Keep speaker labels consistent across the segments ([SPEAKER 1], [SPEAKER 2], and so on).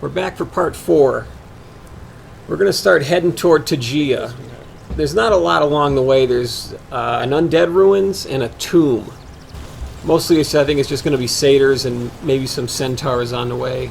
[SPEAKER 1] We're back for part 4. We're going to start heading toward Tegea. There's not a lot along the way. There's an undead ruins and a tomb. Mostly I think it's just going to be satyrs and maybe some centaurs on the way.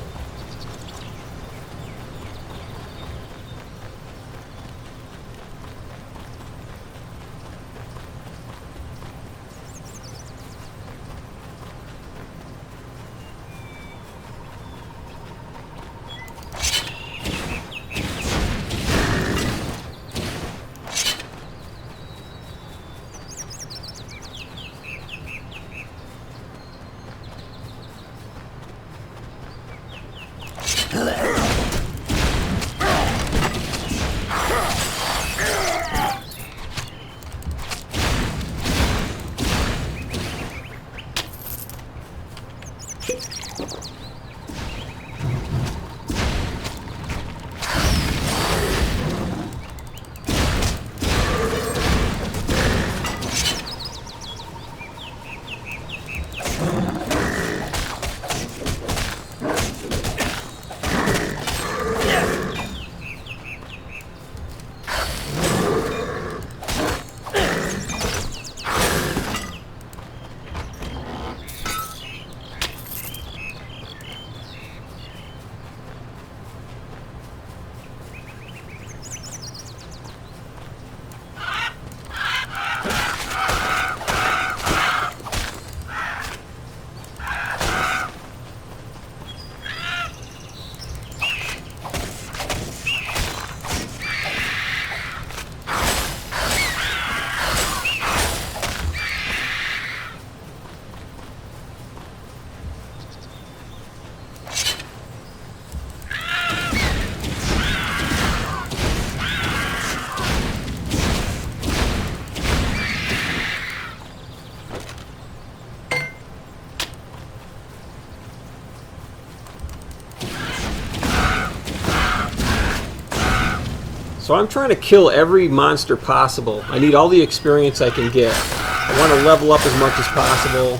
[SPEAKER 1] So I'm trying to kill every monster possible. I need all the experience I can get. I want to level up as much as possible,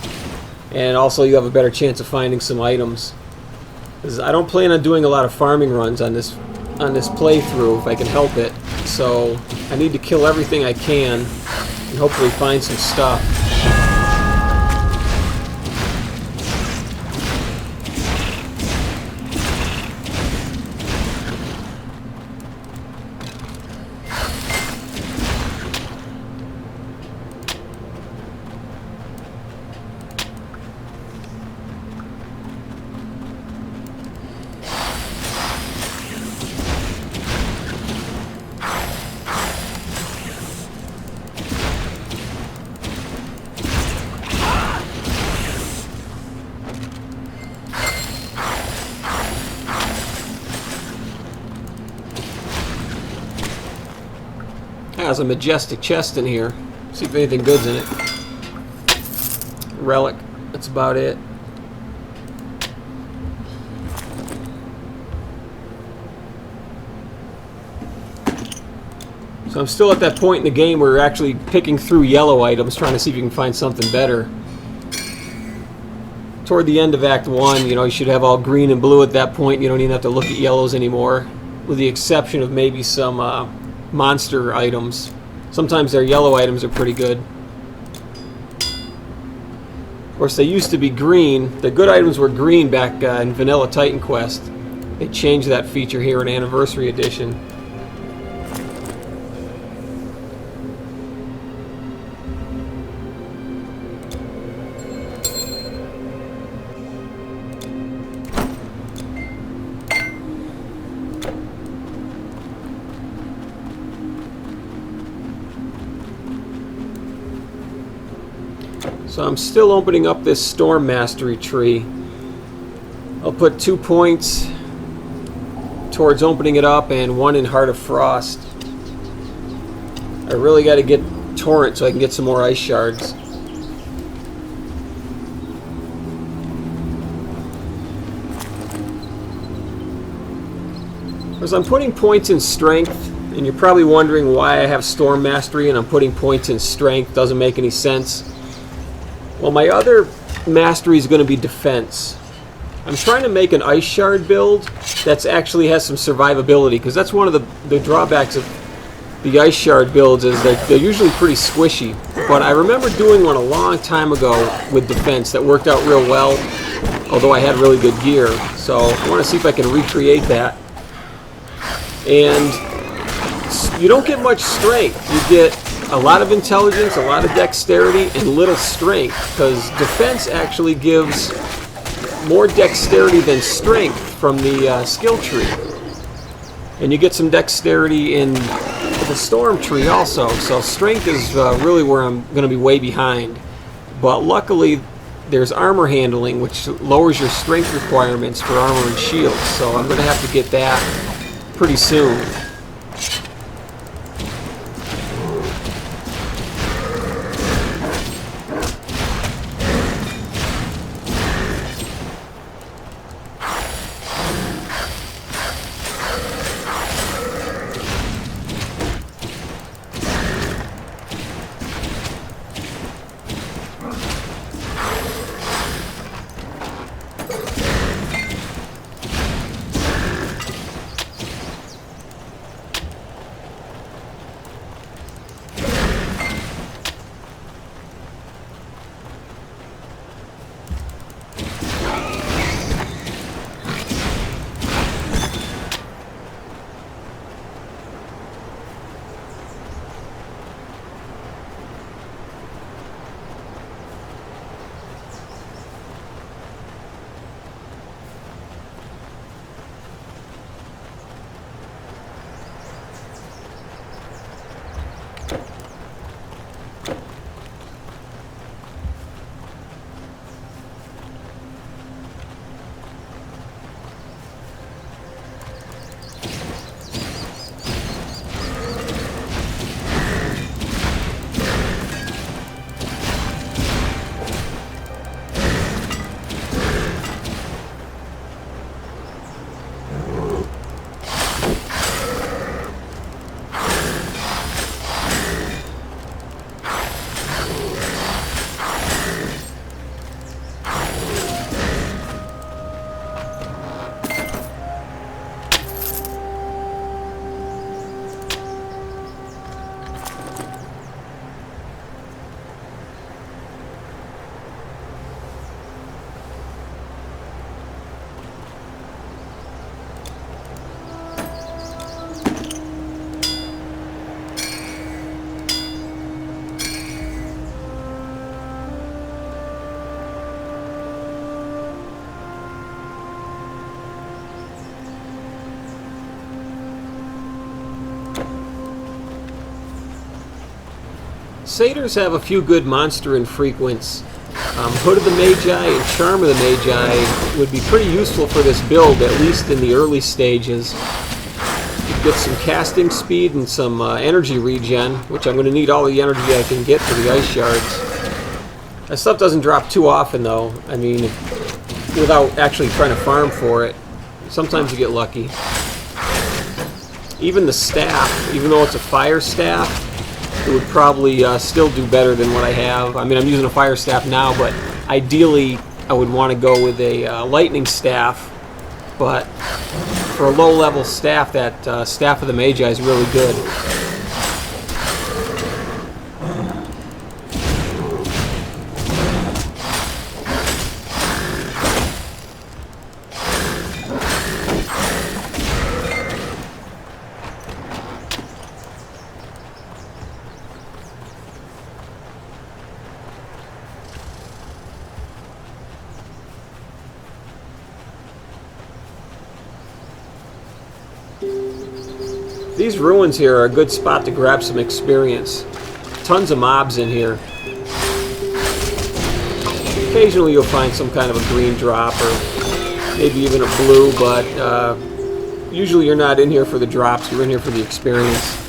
[SPEAKER 1] and also you have a better chance of finding some items. 'Cause I don't plan on doing a lot of farming runs on this playthrough if I can help it. So I need to kill everything I can and hopefully find some stuff. Has a majestic chest in here. See if anything good's in it. Relic. That's about it. So I'm still at that point in the game where we're actually picking through yellow items, trying to see if you can find something better. Toward the end of Act 1, you should have all green and blue at that point. You don't even have to look at yellows anymore, with the exception of maybe some monster items. Sometimes their yellow items are pretty good. Of course, they used to be green. The good items were green back in Vanilla Titan Quest. They changed that feature here in Anniversary Edition. So I'm still opening up this Storm Mastery tree. I'll put 2 points towards opening it up and 1 in Heart of Frost. I really got to get Torrent so I can get some more ice shards. As I'm putting points in Strength, and you're probably wondering why I have Storm Mastery and I'm putting points in Strength, doesn't make any sense. Well, my other mastery is going to be Defense. I'm trying to make an ice shard build that's actually has some survivability, because that's one of the drawbacks of the ice shard builds is that they're usually pretty squishy. But I remember doing one a long time ago with defense that worked out real well, although I had really good gear. So I want to see if I can recreate that. And you don't get much strength. You get a lot of intelligence, a lot of dexterity, and little strength, because defense actually gives more dexterity than strength from the skill tree. And you get some dexterity in the storm tree also, so strength is really where I'm going to be way behind. But luckily there's armor handling, which lowers your strength requirements for armor and shields, so I'm going to have to get that pretty soon. Satyrs have a few good monster infrequents. Hood of the Magi and Charm of the Magi would be pretty useful for this build, at least in the early stages. You get some casting speed and some energy regen, which I'm going to need all the energy I can get for the ice shards. That stuff doesn't drop too often though, I mean, without actually trying to farm for it. Sometimes you get lucky. Even the staff, even though it's a fire staff, it would probably still do better than what I have. I mean, I'm using a fire staff now, but ideally I would want to go with a lightning staff. But for a low-level staff, that Staff of the Magi is really good. These ruins here are a good spot to grab some experience. Tons of mobs in here. Occasionally you'll find some kind of a green drop or maybe even a blue, but usually you're not in here for the drops, you're in here for the experience.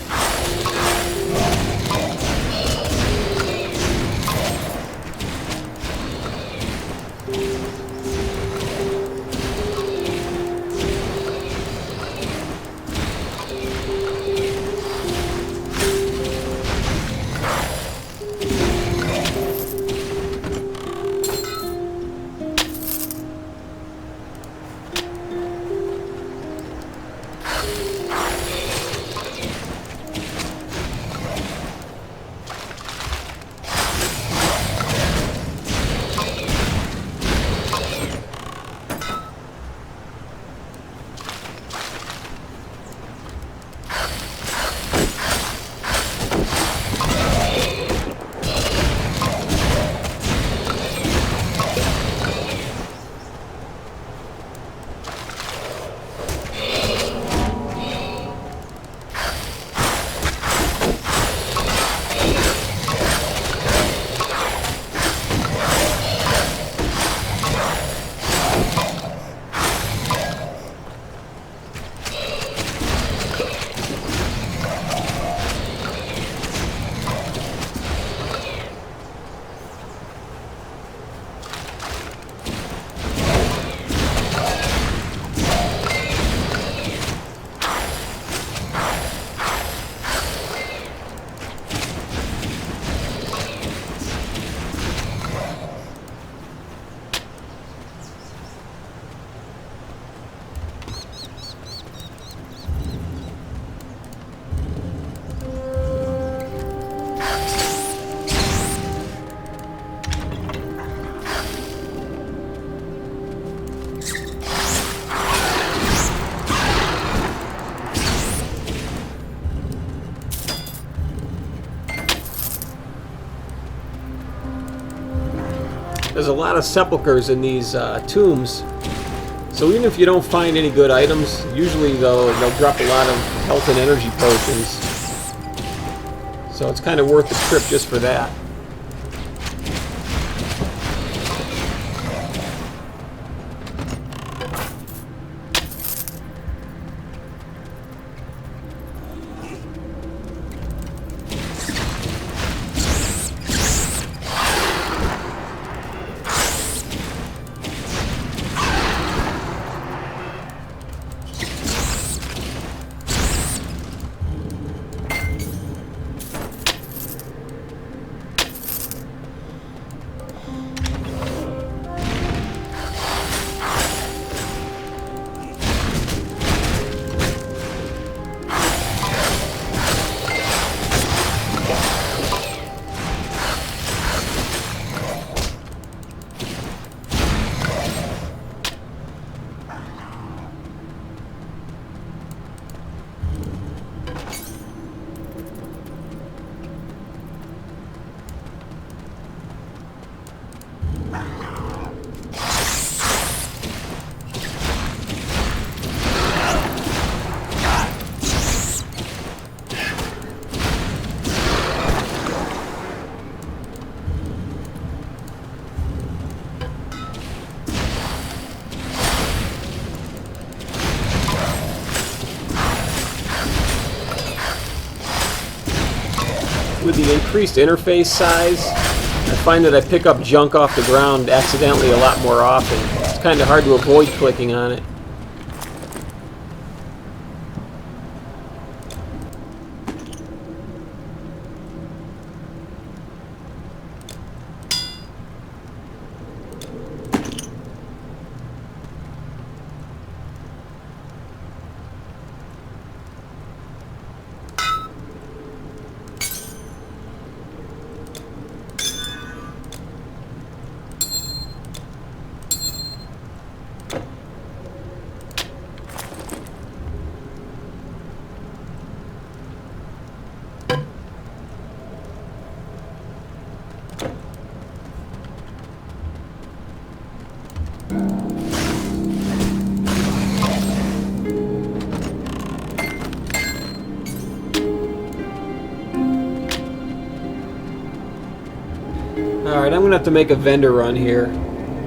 [SPEAKER 1] there's a lot of sepulchers in these tombs. So even if you don't find any good items, usually they'll drop a lot of health and energy potions. So it's kind of worth the trip just for that. With the increased interface size, I find that I pick up junk off the ground accidentally a lot more often. It's kind of hard to avoid clicking on it. Alright, I'm going to have to make a vendor run here.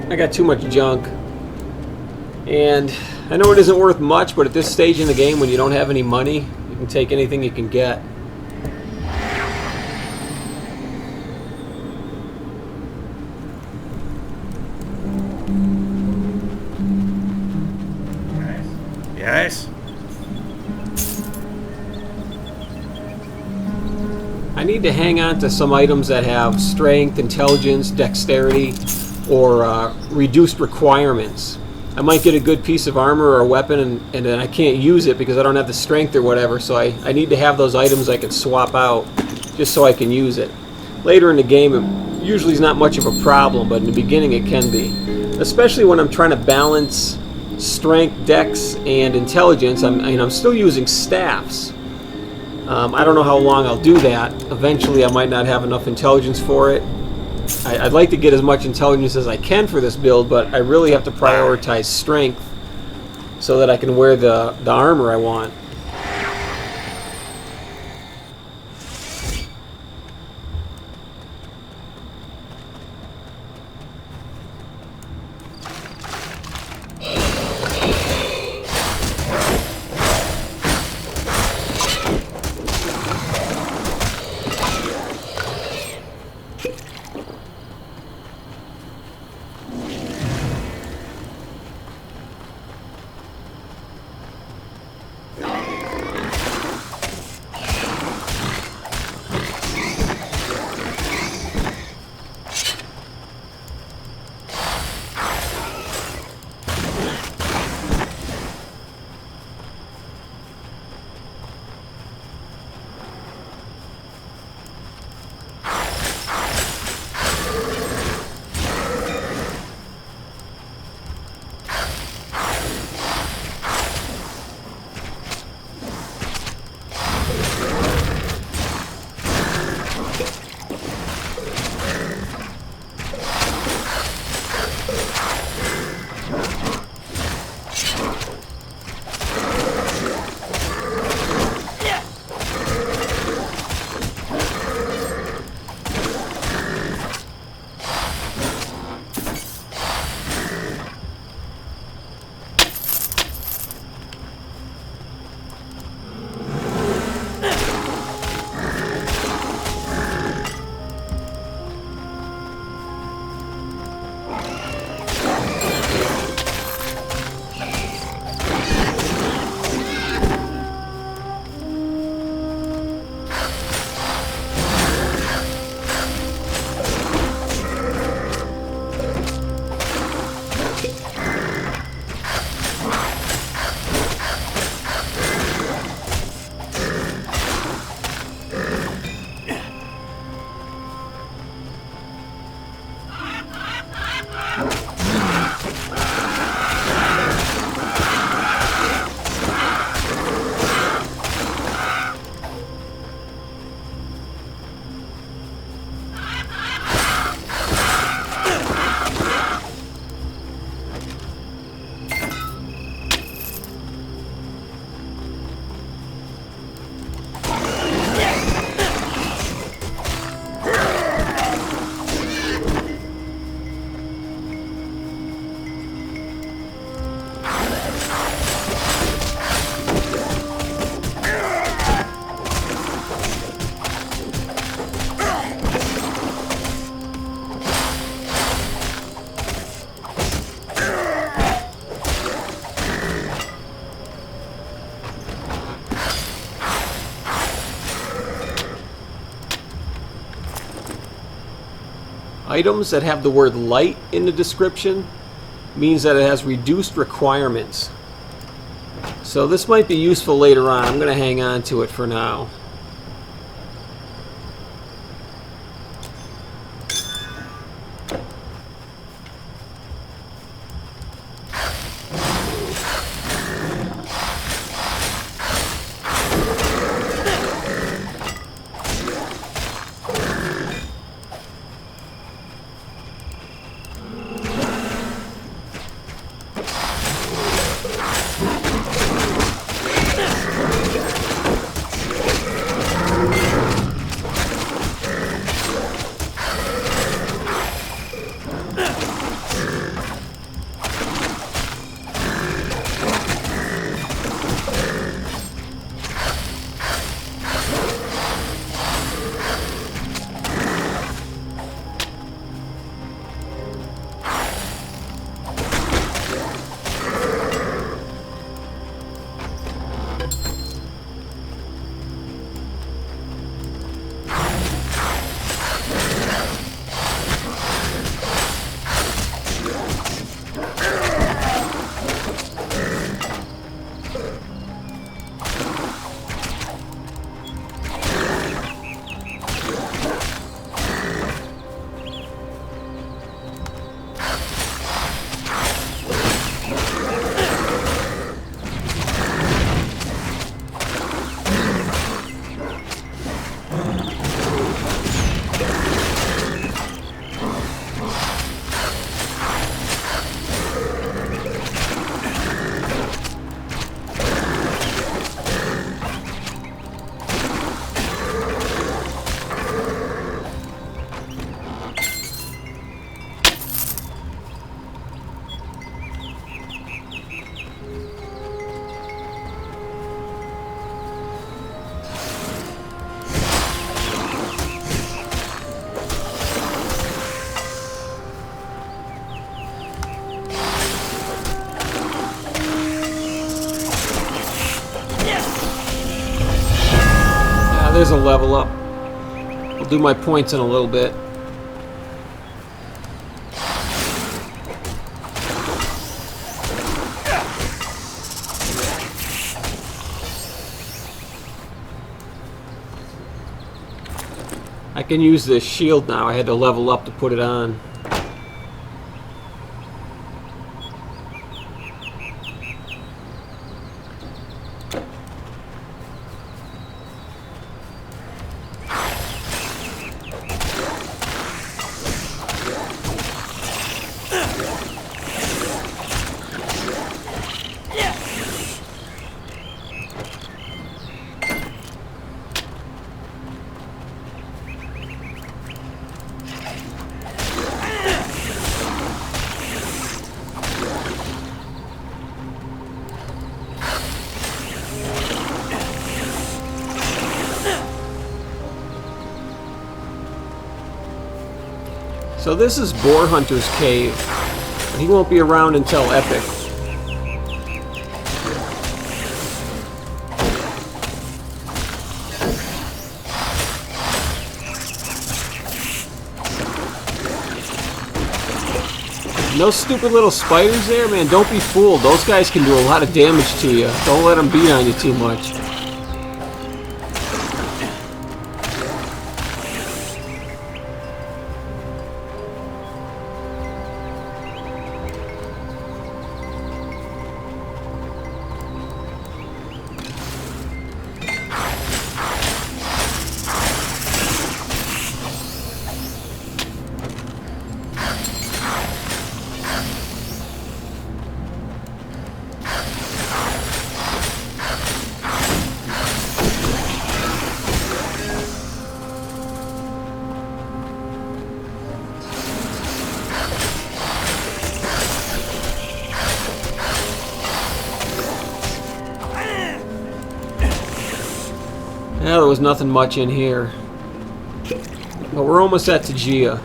[SPEAKER 1] I got too much junk. And I know it isn't worth much, but at this stage in the game when you don't have any money, you can take anything you can get.
[SPEAKER 2] Yes?
[SPEAKER 1] I need to hang on to some items that have strength, intelligence, dexterity, or reduced requirements. I might get a good piece of armor or a weapon and then I can't use it because I don't have the strength or whatever, so I need to have those items I can swap out just so I can use it. Later in the game it usually is not much of a problem, but in the beginning it can be. Especially when I'm trying to balance strength, dex, and intelligence. I'm still using staffs. I don't know how long I'll do that. Eventually I might not have enough intelligence for it. I'd like to get as much intelligence as I can for this build, but I really have to prioritize strength so that I can wear the armor I want. Items that have the word light in the description means that it has reduced requirements. So this might be useful later on. I'm going to hang on to it for now. There's a level up. I'll do my points in a little bit. I can use this shield now. I had to level up to put it on. So this is Boar Hunter's cave. He won't be around until Epic. And those stupid little spiders there, man, don't be fooled. Those guys can do a lot of damage to you. Don't let them beat on you too much. Well, there was nothing much in here. But we're almost at Tegea.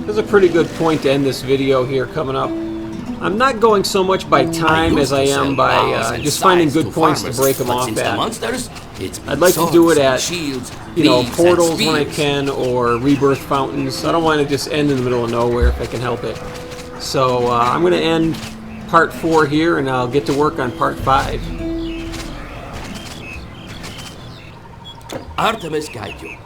[SPEAKER 1] This is a pretty good point to end this video here coming up. I'm not going so much by time as I am by just finding good points to break them off at. I'd like to do it at, you know, portals when I can, or rebirth fountains. I don't want to just end in the middle of nowhere if I can help it. So I'm going to end part 4 here, and I'll get to work on part 5.
[SPEAKER 3] Artemis guide you.